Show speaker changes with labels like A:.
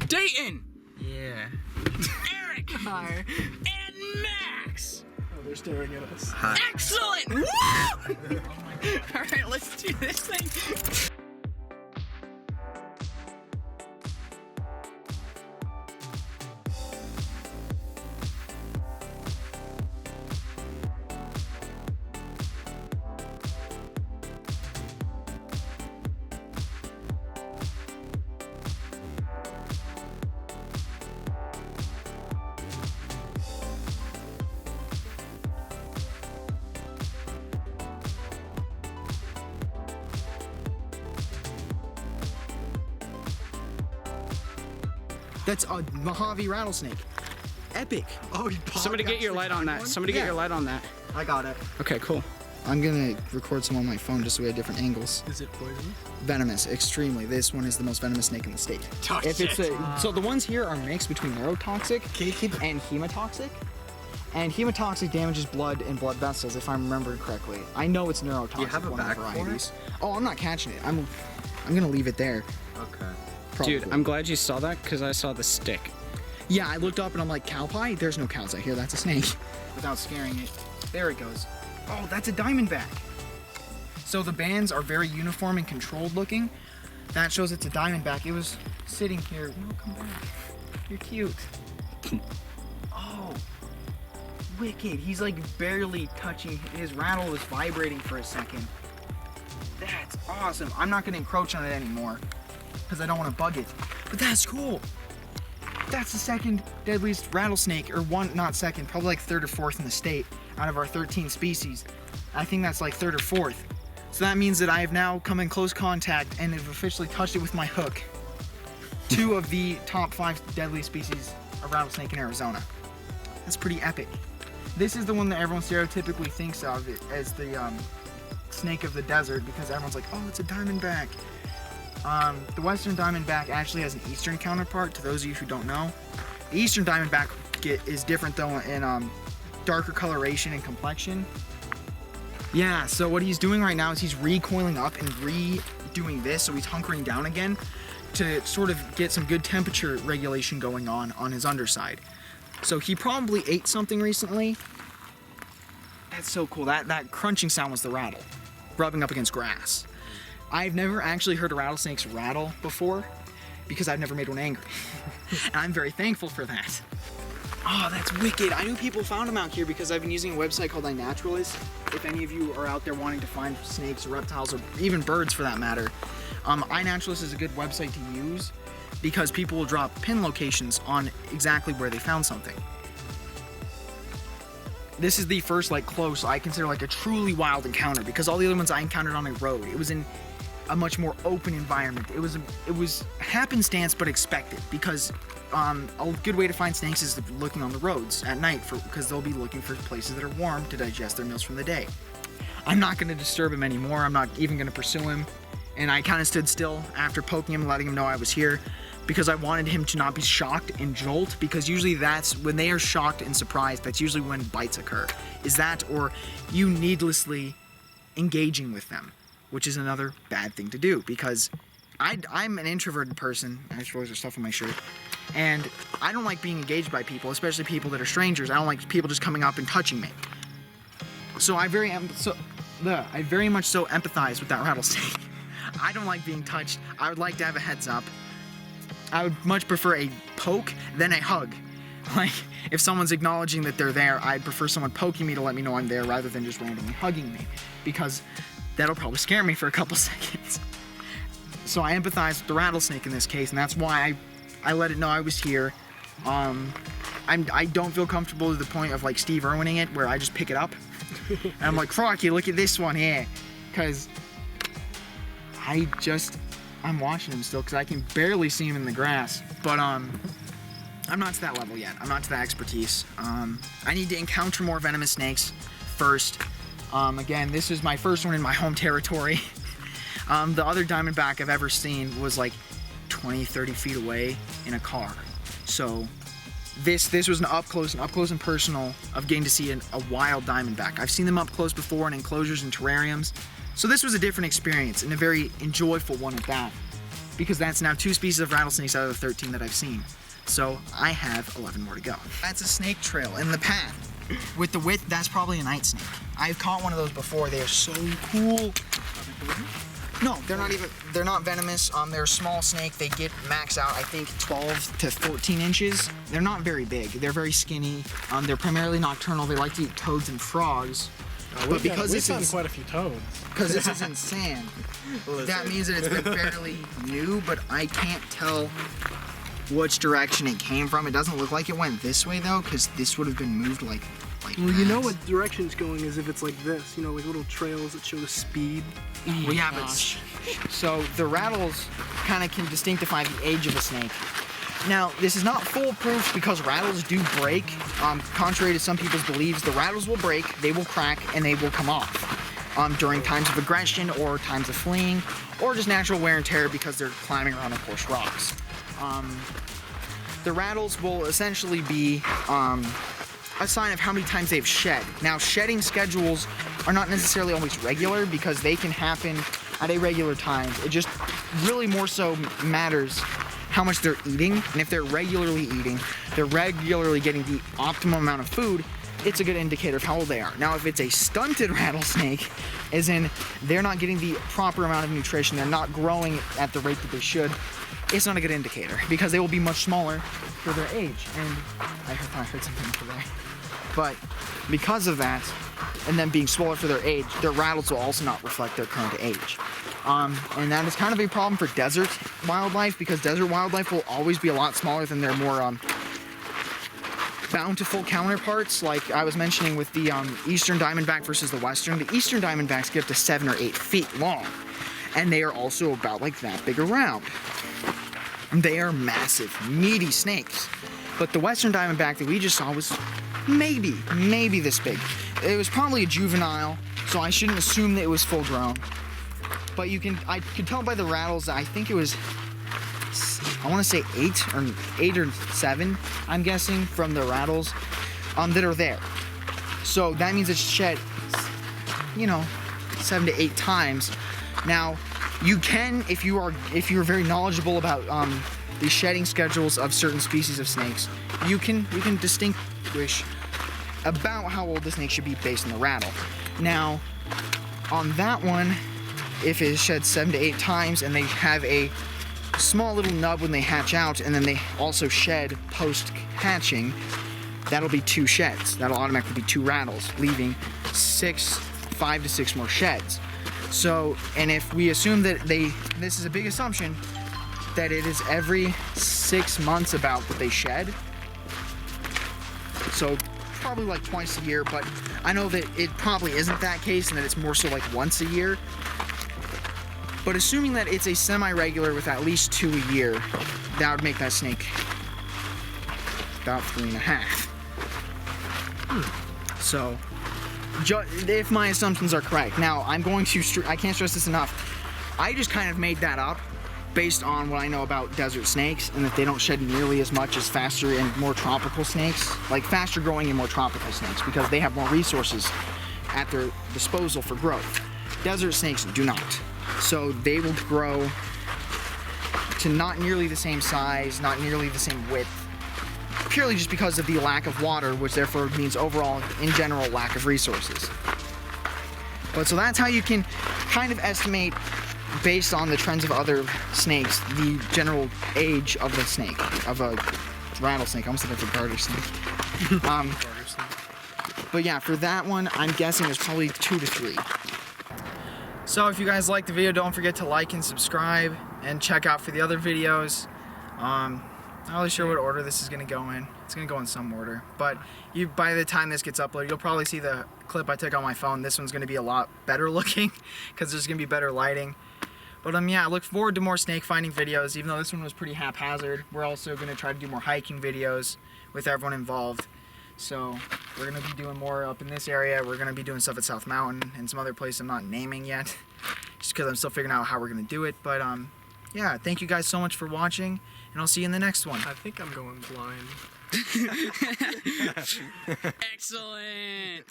A: Dayton!
B: Yeah.
A: Eric!
C: Hi.
A: And Max!
C: Oh, they're staring at us.
B: Hi.
A: Excellent! Woo! Alright, let's do this thing.
C: That's a Mojave rattlesnake. Epic.
B: Oh,
A: Somebody get your light on that. Somebody get your light on that.
C: I got it.
A: Okay, cool.
C: I'm gonna record some on my phone just so we have different angles.
B: Is it poisonous?
C: Venomous, extremely. This one is the most venomous snake in the state. If it's so the ones here are mixed between neurotoxic and hemotoxic. And hemotoxic damages blood and blood vessels, if I'm remembering correctly. I know it's neurotoxic.
B: Do you have a
C: one of the
B: bag for
C: varieties. Oh, I'm not catching it. I'm gonna leave it there.
B: Okay.
C: Probably.
A: Dude, I'm glad you saw that because I saw the stick.
C: Yeah, I looked up and I'm like, cow pie? There's no cows out here. That's a snake. Without scaring it. There it goes. Oh, that's a diamondback. So the bands are very uniform and controlled looking. That shows it's a diamondback. It was sitting here. No, come back. You're cute. Oh, wicked. He's like barely touching. His rattle was vibrating for a second. That's awesome. I'm not gonna encroach on it anymore because I don't want to bug it. But that's cool. That's the second deadliest rattlesnake, or one, not second, probably like third or fourth in the state out of our 13 species. I think that's like third or fourth. So that means that I have now come in close contact and have officially touched it with my hook. 2 of the top 5 deadly species of rattlesnake in Arizona. That's pretty epic. This is the one that everyone stereotypically thinks of as the snake of the desert because everyone's like, oh, it's a diamondback. The Western Diamondback actually has an eastern counterpart, to those of you who don't know. The Eastern Diamondback is different though in darker coloration and complexion. Yeah, so what he's doing right now is he's recoiling up and redoing this, so he's hunkering down again to sort of get some good temperature regulation going on his underside. So he probably ate something recently. That's so cool. That crunching sound was the rattle, rubbing up against grass. I've never actually heard a rattlesnake's rattle before because I've never made one angry. And I'm very thankful for that. Oh, that's wicked. I knew people found them out here because I've been using a website called unedited. If any of you are out there wanting to find snakes or reptiles or even birds for that matter, iNaturalist is a good website to use because people will drop pin locations on exactly where they found something. This is the first close, I consider a truly wild encounter because all the other ones I encountered on a road. It was in a much more open environment. It was happenstance but expected because a good way to find snakes is looking on the roads at night because they'll be looking for places that are warm to digest their meals from the day. I'm not going to disturb him anymore. I'm not even going to pursue him. And I kind of stood still after poking him, letting him know I was here because I wanted him to not be shocked and jolt because usually that's when they are shocked and surprised, that's usually when bites occur. Is that or you needlessly engaging with them, which is another bad thing to do because I'm an introverted person. I suppose there's stuff on my shirt. And I don't like being engaged by people, especially people that are strangers. I don't like people just coming up and touching me. So I very much so empathize with that rattlesnake. I don't like being touched. I would like to have a heads up. I would much prefer a poke than a hug. Like, if someone's acknowledging that they're there, I'd prefer someone poking me to let me know I'm there rather than just randomly hugging me, because that'll probably scare me for a couple seconds. So I empathize with the rattlesnake in this case, and that's why I let it know I was here. I don't feel comfortable to the point of Steve Irwining it, where I just pick it up. And I'm like, crikey, look at this one here. Because I'm watching him still because I can barely see him in the grass. But I'm not to that level yet. I'm not to that expertise. I need to encounter more venomous snakes first. Again, this is my first one in my home territory. The other diamondback I've ever seen was 20, 30 feet away in a car. So this was an up close and personal of getting to see a wild diamondback. I've seen them up close before in enclosures and terrariums. So this was a different experience and a very enjoyable one at that. because that's now 2 species of rattlesnakes out of the 13 that I've seen. So I have 11 more to go. That's a snake trail in the path. With the width, that's probably a night snake. I've caught one of those before. They are so cool. No, they're not venomous. They're a small snake. They get max out, I think, 12 to 14 inches. They're not very big. They're very skinny. They're primarily nocturnal. They like to eat toads and frogs.
B: But because we've found quite a few toads.
C: Because this is in sand, that means that it's been fairly new, but I can't tell which direction it came from. It doesn't look like it went this way though, because this would have been moved like
B: well, you know what direction it's going is if it's like this, you know, like little trails that show the speed.
C: Well, yeah, but so the rattles kind of can distinctify the age of a snake. Now, this is not foolproof because rattles do break. Contrary to some people's beliefs, the rattles will break, they will crack, and they will come off during times of aggression or times of fleeing, or just natural wear and tear because they're climbing around on coarse rocks. The rattles will essentially be a sign of how many times they've shed. Now, shedding schedules are not necessarily always regular because they can happen at irregular times. It just really more so matters how much they're eating, and if they're regularly eating, they're regularly getting the optimum amount of food, it's a good indicator of how old they are. Now, if it's a stunted rattlesnake, as in they're not getting the proper amount of nutrition, they're not growing at the rate that they should, it's not a good indicator because they will be much smaller for their age. And I heard something today. But because of that, and them being smaller for their age, their rattles will also not reflect their current age. And that is kind of a problem for desert wildlife because desert wildlife will always be a lot smaller than their more bountiful counterparts. Like I was mentioning with the Eastern Diamondback versus the Western, the Eastern Diamondbacks get up to 7 or 8 feet long, and they are also about like that big around. They are massive, meaty snakes. But the Western Diamondback that we just saw was maybe this big. It was probably a juvenile, so I shouldn't assume that it was full grown. But I could tell by the rattles that I think it was, I want to say 8 or 7, I'm guessing, from the rattles that are there. So that means it's shed, 7 to 8 times. Now, you can, if you're very knowledgeable about the shedding schedules of certain species of snakes, you can distinguish about how old the snake should be based on the rattle. Now, on that one, if it sheds 7 to 8 times and they have a small little nub when they hatch out, and then they also shed post-hatching, that'll be 2 sheds. That'll automatically be 2 rattles, leaving 5 to 6 more sheds. So, and if we assume that this is a big assumption, that it is every 6 months about that they shed. So probably like twice a year, but I know that it probably isn't that case and that it's more so like once a year. But assuming that it's a semi-regular with at least 2 a year, that would make that snake about 3.5. So, if my assumptions are correct. Now, I can't stress this enough. I just kind of made that up based on what I know about desert snakes, and that they don't shed nearly as much as faster and more tropical snakes, like faster growing and more tropical snakes, because they have more resources at their disposal for growth. Desert snakes do not. So they will grow to not nearly the same size, not nearly the same width, purely just because of the lack of water, which therefore means overall, in general, lack of resources. But so that's how you can kind of estimate, based on the trends of other snakes, the general age of the snake, of a rattlesnake. I almost said it's a garter snake. But yeah, for that one, I'm guessing it's probably 2 to 3. So if you guys liked the video, don't forget to like and subscribe, and check out for the other videos. Not really sure what order this is going to go in. It's going to go in some order. But by the time this gets uploaded, you'll probably see the clip I took on my phone. This one's going to be a lot better looking because there's going to be better lighting. But yeah, I look forward to more snake finding videos, even though this one was pretty haphazard. We're also going to try to do more hiking videos with everyone involved. So we're going to be doing more up in this area. We're going to be doing stuff at South Mountain and some other place I'm not naming yet, just because I'm still figuring out how we're going to do it. But yeah, thank you guys so much for watching, and I'll see you in the next one.
B: I think I'm going blind.
A: Excellent.